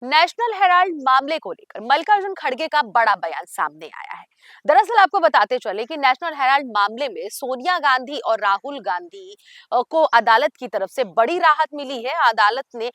National Herald मामले को लेकर मल्लिकार्जुन खड़गे का बड़ा बयान सामने आया है। दरअसल आपको बताते चले कि नेशनल हेराल्ड मामले में सोनिया गांधी और राहुल गांधी को अदालत की तरफ से बड़ी राहत मिली है। अदालत ने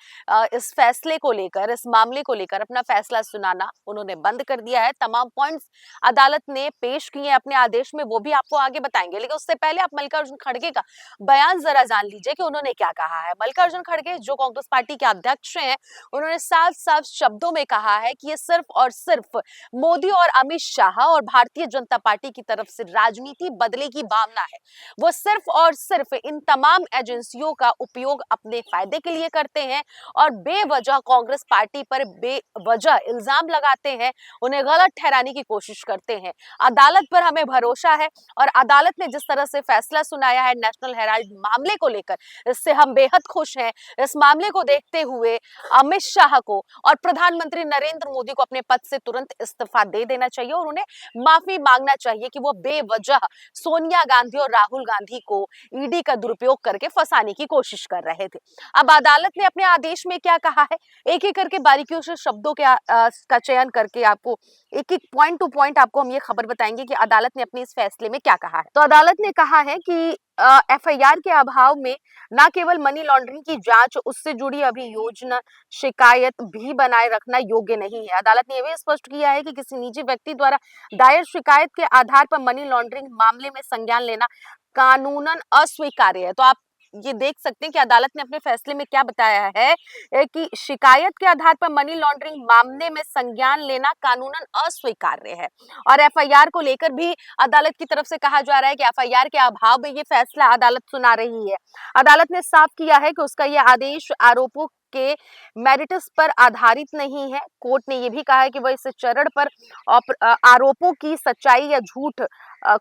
इस फैसले को लेकर, इस मामले को लेकर अपना फैसला सुनाना उन्होंने बंद कर दिया है। तमाम पॉइंट्स अदालत ने पेश किए हैं अपने आदेश में, वो भी आपको आगे बताएंगे। लेकिन उससे पहले आप मल्लिकार्जुन खड़गे का बयान जरा जान लीजिए कि उन्होंने क्या कहा है। मल्लिकार्जुन खड़गे जो कांग्रेस पार्टी के अध्यक्ष हैं, उन्होंने साफ साफ शब्दों में कहा है कि ये सिर्फ और सिर्फ मोदी और अमित शाह और भारतीय जनता पार्टी की तरफ से राजनीति बदले की भावना है। वो सिर्फ और सिर्फ इन तमाम एजेंसियों का उपयोग अपने फायदे के लिए करते हैं और बेवजह कांग्रेस पार्टी पर बेवजह इल्जाम लगाते हैं, उन्हें गलत ठहराने की कोशिश करते हैं। अदालत पर हमें भरोसा है और अदालत ने जिस तरह से फैसला सुनाया है नेशनल हेराल्ड मामले को लेकर, इससे हम बेहद खुश हैं। इस मामले को देखते हुए अमित शाह को और प्रधानमंत्री नरेंद्र मोदी को अपने पद से तुरंत इस्तीफा दे देना चाहिए और उन्हें माफी मांगना चाहिए कि वो बेवजह सोनिया गांधी और राहुल गांधी को ईडी का दुरुपयोग करके फंसाने की कोशिश कर रहे थे। अब अदालत ने अपने आदेश में क्या कहा है, एक एक करके बारीकियों से शब्दों का चयन करके आपको एक एक पॉइंट टू पॉइंट आपको हम ये खबर बताएंगे कि अदालत ने अपने इस फैसले में क्या कहा है। तो अदालत ने कहा है कि एफआईआर के अभाव में न केवल मनी लॉन्ड्रिंग की जांच, उससे जुड़ी अभियोजन शिकायत भी बनाए रखना योग्य नहीं है। अदालत ने यह भी स्पष्ट किया है कि किसी निजी व्यक्ति द्वारा दायर शिकायत के आधार पर मनी लॉन्ड्रिंग मामले में संज्ञान लेना कानूनन अस्वीकार्य है। तो आप ये देख सकते हैं कि अदालत ने अपने फैसले में क्या बताया है कि शिकायत के आधार पर मनी लॉन्ड्रिंग मामले में संज्ञान लेना कानूनन अस्वीकार्य है। और एफआईआर को लेकर भी अदालत की तरफ से कहा जा रहा है कि एफआईआर के अभाव में ये फैसला अदालत सुना रही है। अदालत ने साफ किया है कि उसका यह आदेश आरोपों के मेरिट्स पर आधारित नहीं है। कोर्ट ने यह भी कहा है कि वह इस चरण पर आरोपों की सच्चाई या झूठ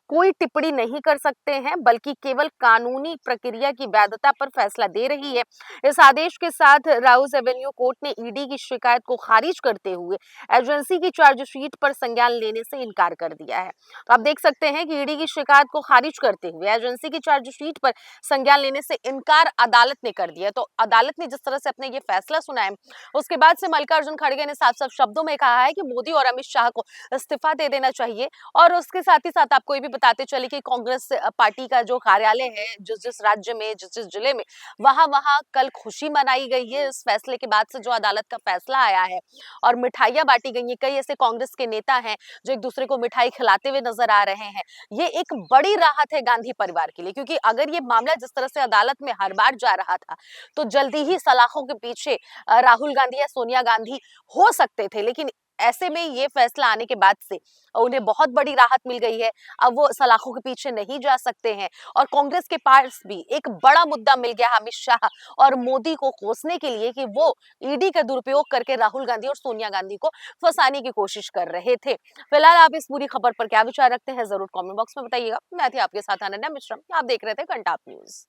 कोई टिप्पणी नहीं कर सकते हैं, बल्कि केवल कानूनी प्रक्रिया की वैधता पर फैसला दे रही है। इस आदेश के साथ राउज एवेन्यू कोर्ट ने ईडी की शिकायत को खारिज करते हुए एजेंसी की चार्जशीट पर संज्ञान लेने से इनकार कर दिया है। तो आप देख सकते हैं कि ईडी की शिकायत को खारिज करते हुए एजेंसी की चार्जशीट पर संज्ञान लेने से इनकार अदालत ने कर दिया। तो अदालत ने जिस तरह से अपने ये फैसला सुनाया, उसके बाद से मल्लिकार्जुन खड़गे ने साफ साफ शब्दों में कहा है कि मोदी और अमित शाह को इस्तीफा दे देना चाहिए। और उसके साथ ही साथ आपको ये भी बताते चले कि कांग्रेस पार्टी का जो कार्यालय है, जिस जिस राज्य में, जिस जिस जिले में, वहां वहां कल खुशी मनाई गई है इस फैसले के बाद से जो अदालत का फैसला आया है, और मिठाइयां बांटी गई हैं। कई ऐसे कांग्रेस के नेता हैं जो एक दूसरे को मिठाई खिलाते हुए नजर आ रहे हैं। ये एक बड़ी राहत है गांधी परिवार के लिए, क्योंकि अगर ये मामला जिस तरह से अदालत में हर बार जा रहा था, तो जल्दी ही सलाखों के पीछे राहुल गांधी या सोनिया गांधी हो सकते थे। लेकिन ऐसे में ये फैसला आने के बाद से उन्हें बहुत बड़ी राहत मिल गई है। अब वो सलाखों के पीछे नहीं जा सकते हैं और कांग्रेस के पास भी एक बड़ा मुद्दा मिल गया अमित शाह और मोदी को कोसने के लिए कि वो ईडी का दुरुपयोग करके राहुल गांधी और सोनिया गांधी को फंसाने की कोशिश कर रहे थे। फिलहाल आप इस पूरी खबर पर क्या विचार रखते हैं, जरूर कमेंट बॉक्स में बताइएगा। मैं थी आपके साथ अनन्या मिश्रा, आप देख रहे थे कंटाप न्यूज।